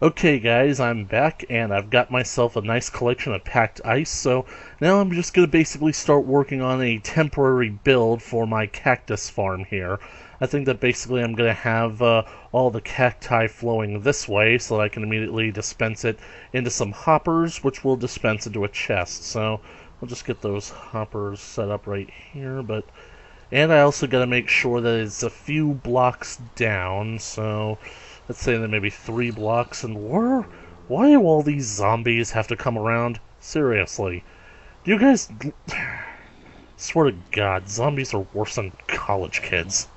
Okay guys, I'm back and I've got myself a nice collection of packed ice, so now I'm just going to basically start working on a temporary build for my cactus farm here. I think that basically I'm going to have all the cacti flowing this way so that I can immediately dispense it into some hoppers, which will dispense into a chest. So I'll just get those hoppers set up right here, and I also got to make sure that it's a few blocks down, so let's say that maybe 3 blocks. And why do all these zombies have to come around? Seriously. Do you guys... Swear to God, zombies are worse than college kids.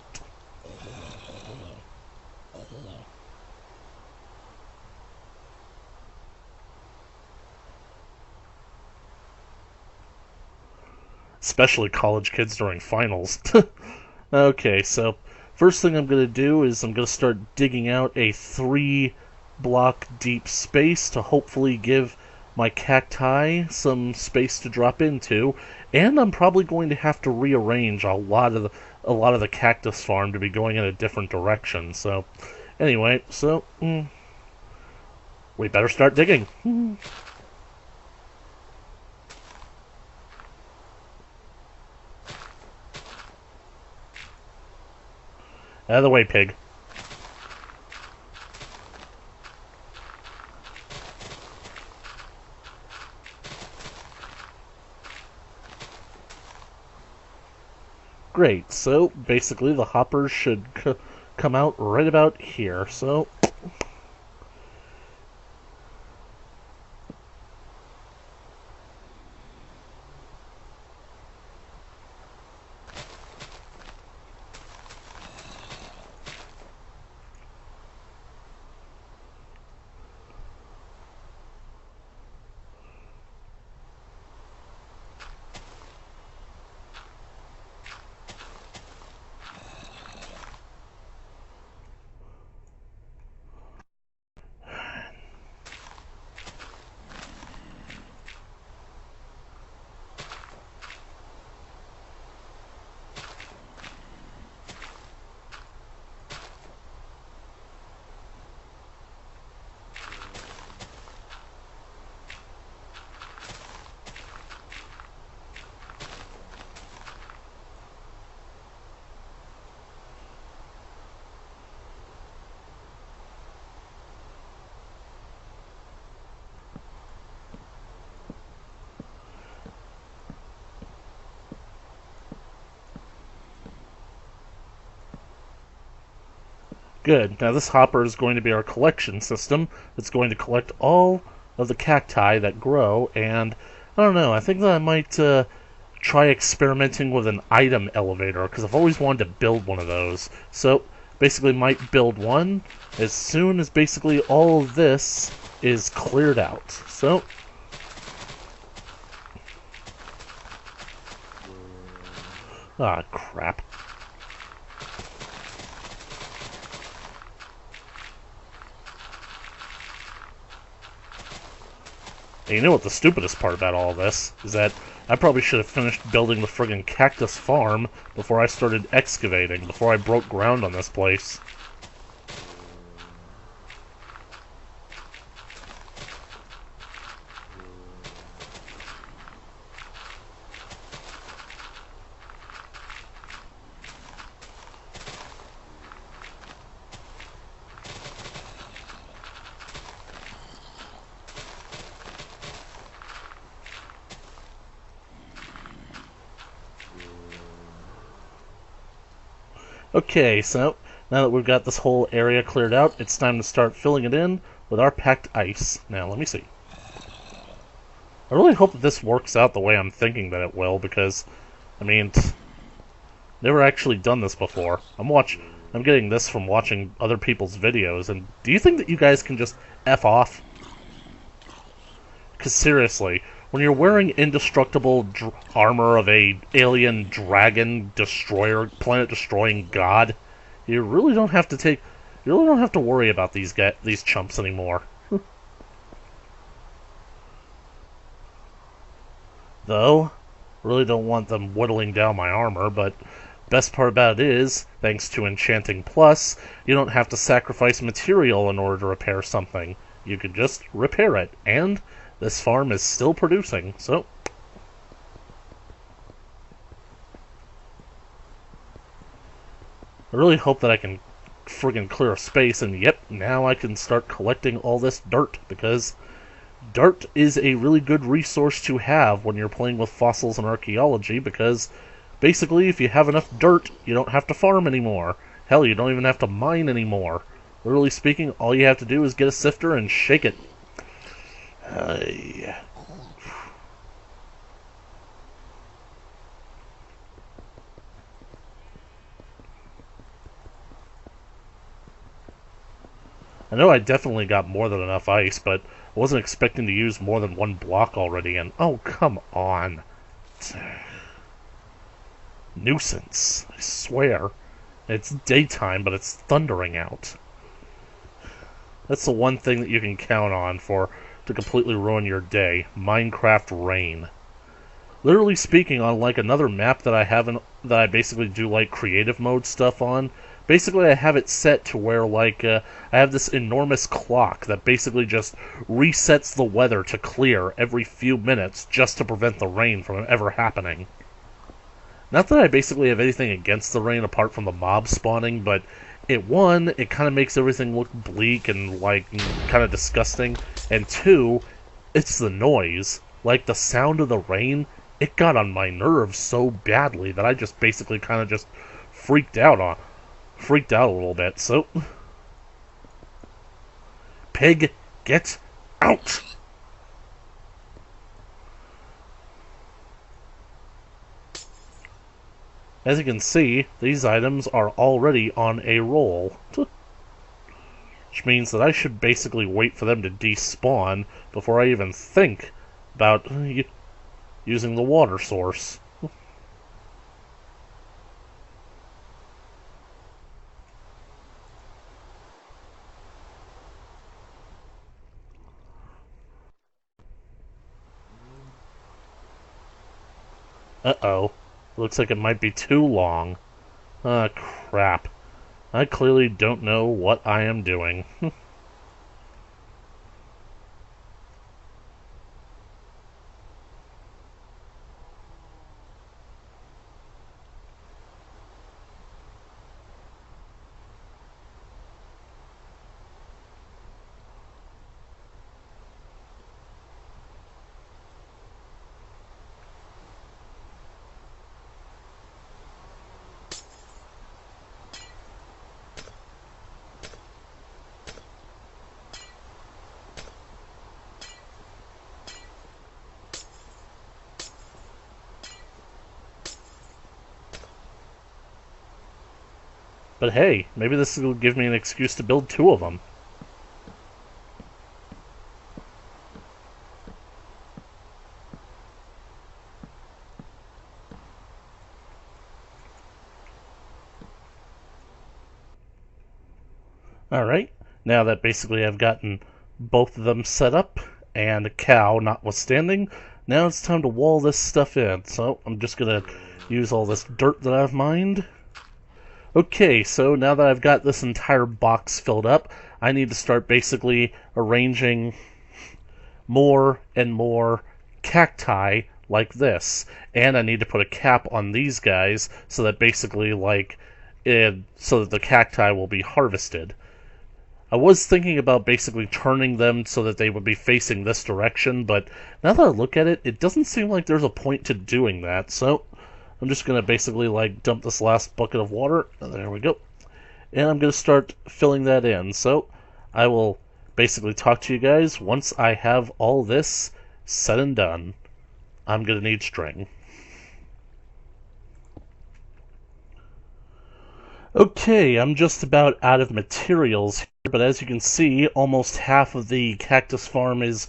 Especially college kids during finals. Okay, so first thing I'm going to do is I'm going to start digging out a 3 block deep space to hopefully give my cacti some space to drop into, and I'm probably going to have to rearrange a lot of the cactus farm to be going in a different direction. So anyway, we better start digging. Out of the way, pig. Great, so basically the hoppers should come out right about here. So good. Now this hopper is going to be our collection system. It's going to collect all of the cacti that grow, and I don't know, I think that I might try experimenting with an item elevator, because I've always wanted to build one of those. So basically might build one as soon as basically all of this is cleared out. So ah, crap. And you know what the stupidest part about all this is? That I probably should have finished building the friggin' cactus farm before I started excavating, before I broke ground on this place. Okay, so now that we've got this whole area cleared out, it's time to start filling it in with our packed ice. Now, let me see. I really hope that this works out the way I'm thinking that it will, because, I mean, never actually done this before. I'm getting this from watching other people's videos, and do you think that you guys can just F off? Because seriously, when you're wearing indestructible armor of a alien dragon destroyer, planet-destroying god, you really don't have to worry about these chumps anymore. Though, really don't want them whittling down my armor, but best part about it is, thanks to Enchanting Plus, you don't have to sacrifice material in order to repair something. You could just repair it, and this farm is still producing, so... I really hope that I can friggin' clear a space, and yep, now I can start collecting all this dirt, because dirt is a really good resource to have when you're playing with fossils and archaeology, because basically if you have enough dirt, you don't have to farm anymore. Hell, you don't even have to mine anymore. Literally speaking, all you have to do is get a sifter and shake it. I know I definitely got more than enough ice, but I wasn't expecting to use more than one block already, and oh, come on. Nuisance, I swear. It's daytime, but it's thundering out. That's the one thing that you can count on to completely ruin your day. Minecraft rain. Literally speaking, on like another map that I basically do like creative mode stuff on, basically I have it set to where like I have this enormous clock that basically just resets the weather to clear every few minutes just to prevent the rain from ever happening. Not that I basically have anything against the rain apart from the mob spawning, but it kind of makes everything look bleak and like kind of disgusting, and two, it's the noise. Like the sound of the rain, it got on my nerves so badly that I just basically kind of just freaked out a little bit. So, pig, get out! As you can see, these items are already on a roll. Which means that I should basically wait for them to despawn before I even think about using the water source. Uh-oh. Looks like it might be too long. Ah, crap. I clearly don't know what I am doing. But hey, maybe this will give me an excuse to build two of them. Alright, now that basically I've gotten both of them set up, and a cow notwithstanding, now it's time to wall this stuff in. So I'm just gonna use all this dirt that I've mined. Okay, so now that I've got this entire box filled up, I need to start basically arranging more and more cacti like this. And I need to put a cap on these guys so that basically so that the cacti will be harvested. I was thinking about basically turning them so that they would be facing this direction, but now that I look at it, it doesn't seem like there's a point to doing that, so I'm just going to basically dump this last bucket of water. There we go. And I'm going to start filling that in. So I will basically talk to you guys once I have all this said and done. I'm going to need string. Okay, I'm just about out of materials here, but as you can see, almost half of the cactus farm is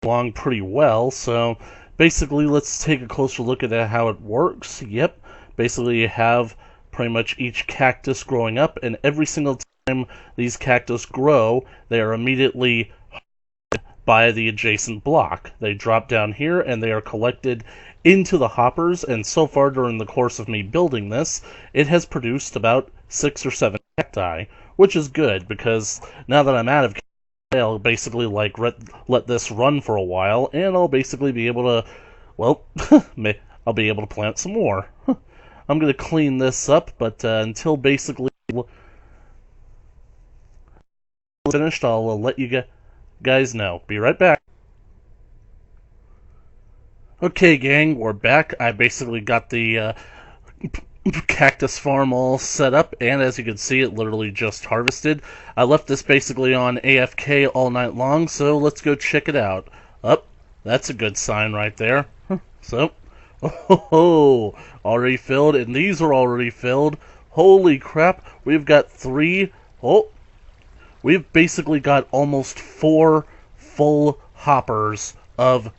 along pretty well, so basically, let's take a closer look at how it works. Yep, basically you have pretty much each cactus growing up, and every single time these cactus grow, they are immediately harvested by the adjacent block. They drop down here, and they are collected into the hoppers, and so far during the course of me building this, it has produced about 6 or 7 cacti, which is good, because now that I'm out of I'll basically like let this run for a while, and I'll basically be able to, well, I'll be able to plant some more. I'm gonna clean this up, but until basically finished, I'll let you guys know. Be right back. Okay, gang, we're back. I basically got the cactus farm all set up, and as you can see, it literally just harvested. I left this basically on AFK all night long, so let's go check it out. Up, that's a good sign right there. So, oh, already filled, and these are already filled. Holy crap, we've got three. Oh, we've basically got almost 4 full hoppers of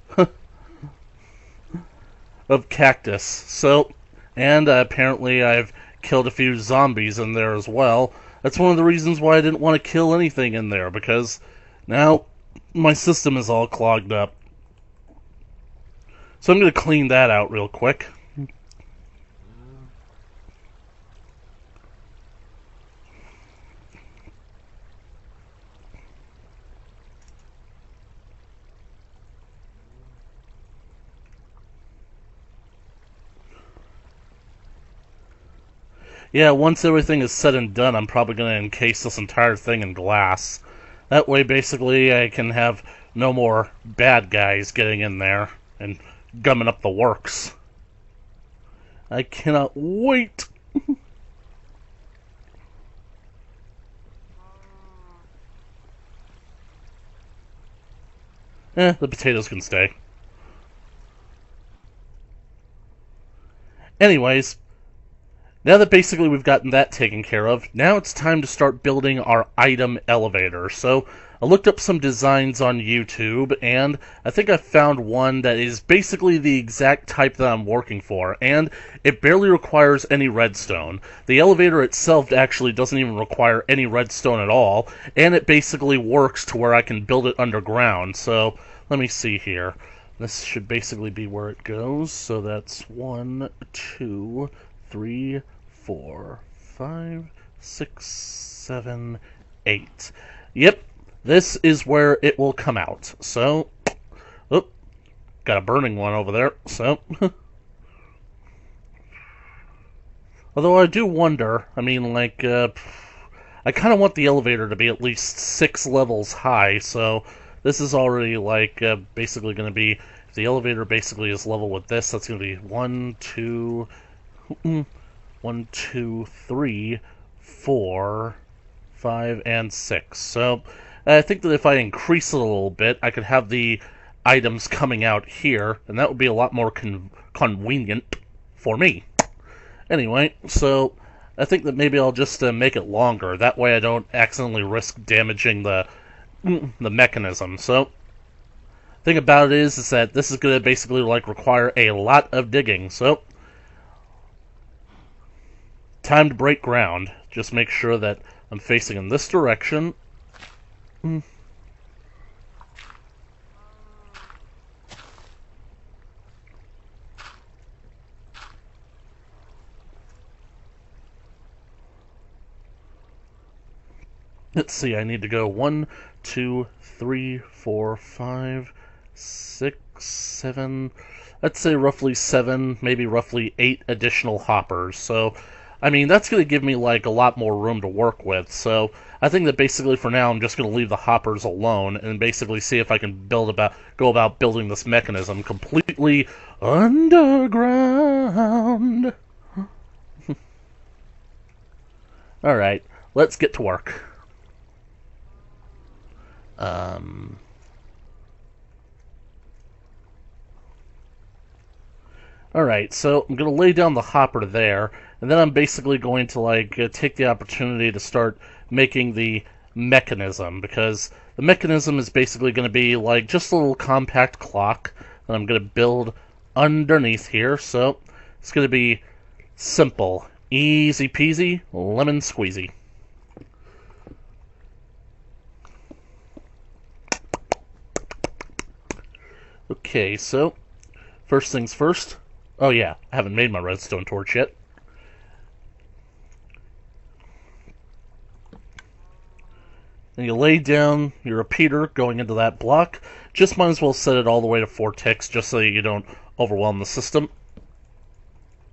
of cactus. So, and apparently I've killed a few zombies in there as well. That's one of the reasons why I didn't want to kill anything in there, because now my system is all clogged up. So I'm going to clean that out real quick. Yeah, once everything is said and done, I'm probably going to encase this entire thing in glass. That way, basically, I can have no more bad guys getting in there and gumming up the works. I cannot wait! The potatoes can stay. Anyways, now that basically we've gotten that taken care of, now it's time to start building our item elevator. So I looked up some designs on YouTube, and I think I found one that is basically the exact type that I'm working for, and it barely requires any redstone. The elevator itself actually doesn't even require any redstone at all, and it basically works to where I can build it underground. So let me see here. This should basically be where it goes. So that's 1, 2, 3, 4, 5, 6, 7, 8. Yep, this is where it will come out. So, oh, got a burning one over there. So, although I do wonder, I mean, like, I kind of want the elevator to be at least 6 levels high. So, this is already like basically going to be, if the elevator basically is level with this, that's going to be 1, 2. 1, 2, 3, 4, 5, and 6. So I think that if I increase it a little bit, I could have the items coming out here, and that would be a lot more convenient for me. Anyway, so I think that maybe I'll just make it longer. That way I don't accidentally risk damaging the mechanism. So the thing about it is that this is going to basically like require a lot of digging. So time to break ground. Just make sure that I'm facing in this direction. Let's see, I need to go 1, 2, 3, 4, 5, 6, 7. Let's say roughly 7, maybe roughly 8 additional hoppers. So I mean, that's going to give me, like, a lot more room to work with, so I think that basically for now I'm just going to leave the hoppers alone and basically see if I can go about building this mechanism completely underground. Alright, let's get to work. Alright, so I'm going to lay down the hopper there, and then I'm basically going to like take the opportunity to start making the mechanism, because the mechanism is basically going to be like just a little compact clock that I'm going to build underneath here. So it's going to be simple, easy peasy, lemon squeezy. Okay, so first things first. Oh yeah, I haven't made my redstone torch yet. and you lay down your repeater going into that block. Just might as well set it all the way to 4 ticks just so you don't overwhelm the system.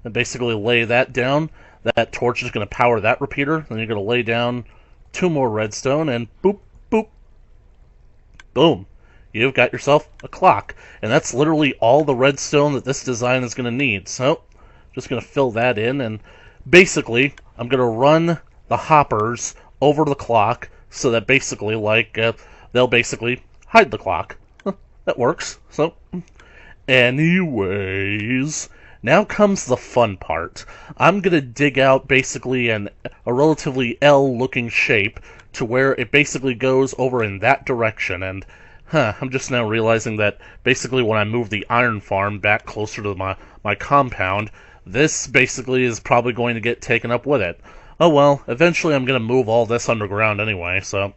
And basically lay that down. That torch is going to power that repeater. Then you're going to lay down 2 more redstone, and boop, boop, boom. You've got yourself a clock. And that's literally all the redstone that this design is going to need. So, just going to fill that in, and basically, I'm going to run the hoppers over the clock so that basically, they'll basically hide the clock. That works. So, anyways, now comes the fun part. I'm going to dig out basically a relatively L-looking shape to where it basically goes over in that direction. And, I'm just now realizing that basically when I move the iron farm back closer to my compound, this basically is probably going to get taken up with it. Oh well, eventually I'm going to move all this underground anyway, so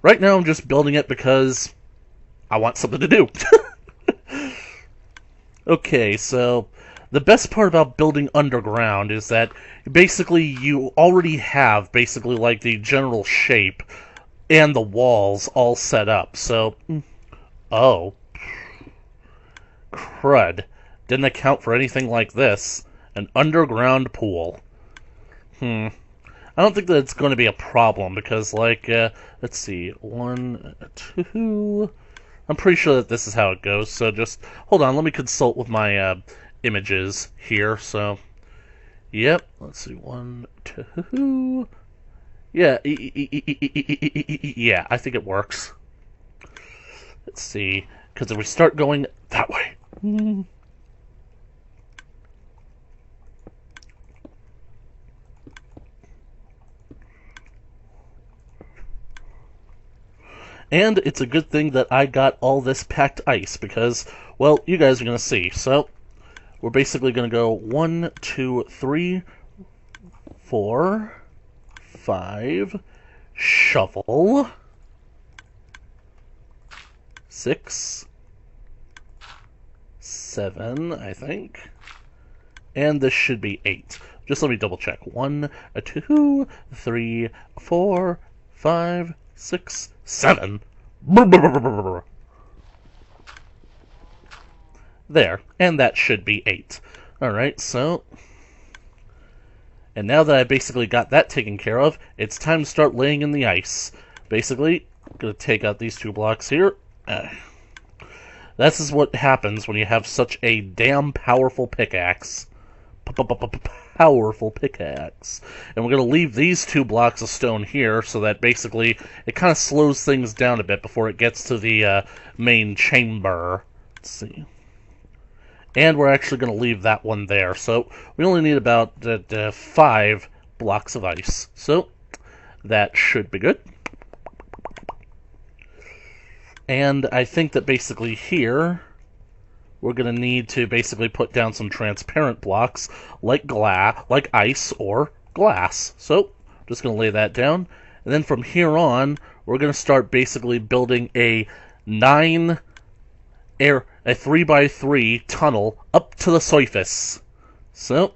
right now I'm just building it because I want something to do. Okay, so the best part about building underground is that basically you already have basically like the general shape and the walls all set up. So, oh, crud. Didn't account for anything like this. An underground pool. I don't think that it's going to be a problem because, let's see, 1, 2. I'm pretty sure that this is how it goes. So just hold on. Let me consult with my images here. So, yep. Let's see, 1, 2. Yeah, yeah. I think it works. Let's see, because if we start going that way. And it's a good thing that I got all this packed ice because, well, you guys are going to see. So, we're basically going to go 1, 2, 3, 4, 5, shovel, 6, 7, I think, and this should be 8. Just let me double check. 1, 2, 3, 4, 5, 6, 7. There, and that should be 8. Alright, so, and now that I basically got that taken care of, it's time to start laying in the ice. Basically, I'm going to take out these 2 blocks here. This is what happens when you have such a damn powerful pickaxe. Powerful pickaxe. And we're going to leave these 2 blocks of stone here so that basically it kind of slows things down a bit before it gets to the main chamber. Let's see. And we're actually going to leave that one there. So we only need about 5 blocks of ice. So that should be good. And I think that basically here we're going to need to basically put down some transparent blocks like ice or glass. So I'm just going to lay that down. And then from here on, we're going to start basically building a 3x3 tunnel up to the surface. So,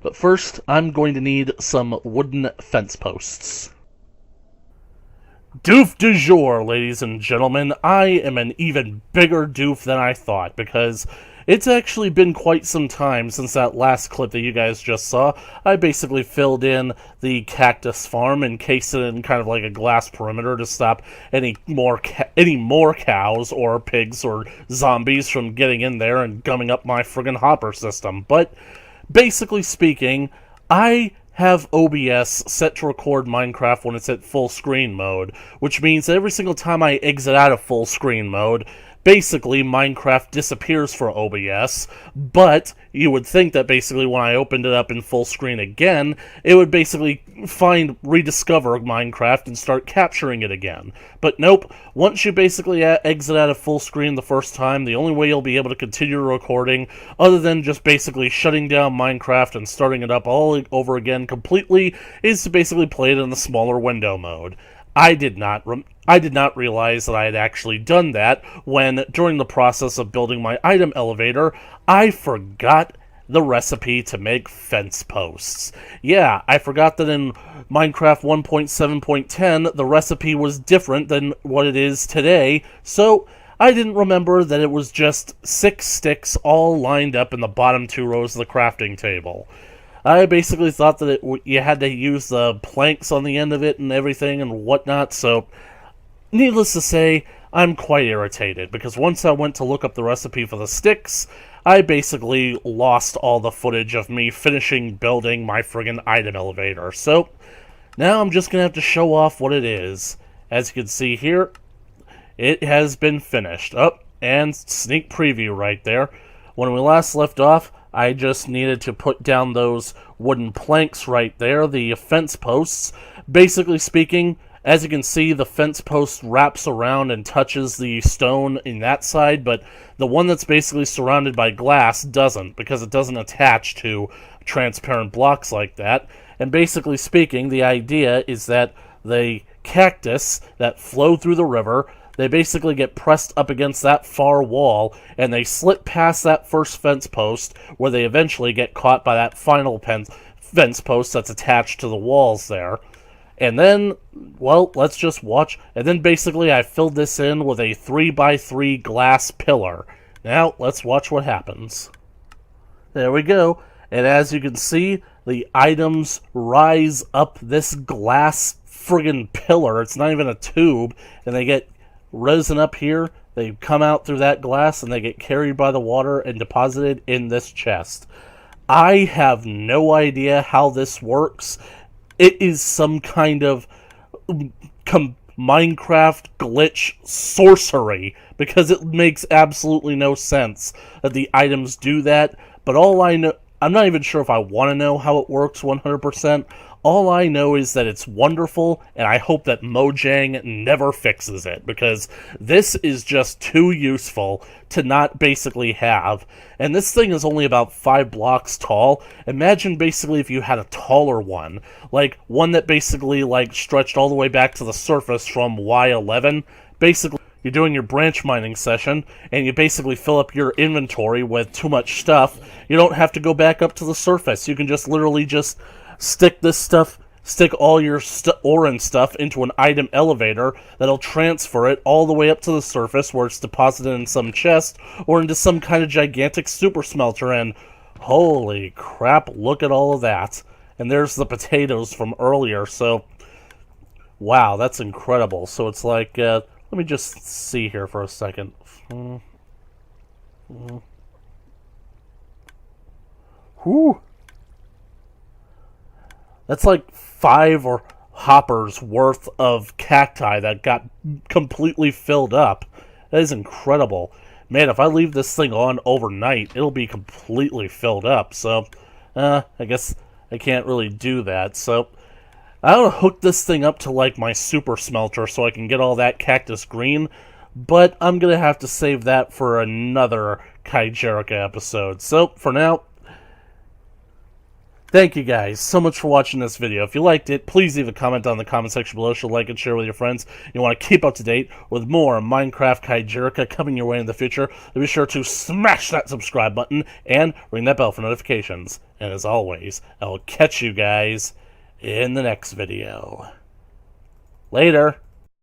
but first, I'm going to need some wooden fence posts. Doof du jour, ladies and gentlemen. I am an even bigger doof than I thought, because it's actually been quite some time since that last clip that you guys just saw. I basically filled in the cactus farm, encased it in kind of like a glass perimeter to stop any more cows or pigs or zombies from getting in there and gumming up my friggin' hopper system. But basically speaking, I have OBS set to record Minecraft when it's at full screen mode, which means that every single time I exit out of full screen mode, basically Minecraft disappears for OBS, but you would think that basically when I opened it up in full screen again, it would basically rediscover Minecraft and start capturing it again. But nope, once you basically exit out of full screen the first time, the only way you'll be able to continue recording, other than just basically shutting down Minecraft and starting it up all over again completely, is to basically play it in the smaller window mode. I did not realize that I had actually done that when, during the process of building my item elevator, I forgot the recipe to make fence posts. Yeah, I forgot that in Minecraft 1.7.10, the recipe was different than what it is today, so I didn't remember that it was just 6 sticks all lined up in the bottom 2 rows of the crafting table. I basically thought that you had to use the planks on the end of it and everything and whatnot, so needless to say, I'm quite irritated, because once I went to look up the recipe for the sticks, I basically lost all the footage of me finishing building my friggin' item elevator. So, now I'm just gonna have to show off what it is. As you can see here, it has been finished. And sneak preview right there. When we last left off, I just needed to put down those wooden planks right there, the fence posts. Basically speaking, as you can see, the fence post wraps around and touches the stone in that side, but the one that's basically surrounded by glass doesn't, because it doesn't attach to transparent blocks like that. And basically speaking, the idea is that the cactus that flow through the river, they basically get pressed up against that far wall, and they slip past that first fence post, where they eventually get caught by that final fence post that's attached to the walls there. And then, well, let's just watch. And then basically I filled this in with a 3x3 glass pillar. Now, let's watch what happens. There we go. And as you can see, the items rise up this glass friggin' pillar. It's not even a tube. And they get risen up here. They come out through that glass and they get carried by the water and deposited in this chest. I have no idea how this works. It is some kind of Minecraft glitch sorcery, because it makes absolutely no sense that the items do that. But all I know, I'm not even sure if I want to know how it works 100%. All I know is that it's wonderful, and I hope that Mojang never fixes it, because this is just too useful to not basically have. And this thing is only about 5 blocks tall. Imagine basically if you had a taller one, like one that basically like stretched all the way back to the surface from Y11. Basically, you're doing your branch mining session, and you basically fill up your inventory with too much stuff. You don't have to go back up to the surface. You can just literally just stick all your ore and stuff into an item elevator that'll transfer it all the way up to the surface, where it's deposited in some chest or into some kind of gigantic super smelter. And holy crap, look at all of that. And there's the potatoes from earlier. So wow, that's incredible. So it's like, let me just see here for a second. Whew. That's like 5 or hoppers worth of cacti that got completely filled up. That is incredible. Man, if I leave this thing on overnight, it'll be completely filled up. So, I guess I can't really do that. So, I want to hook this thing up to like my super smelter so I can get all that cactus green. But I'm going to have to save that for another Kaijerica episode. So, for now, thank you guys so much for watching this video. If you liked it, please leave a comment down in the comment section below. Show, like, and share with your friends. You want to keep up to date with more Minecraft Kaijerica coming your way in the future, then be sure to smash that subscribe button and ring that bell for notifications. And as always, I'll catch you guys in the next video. Later.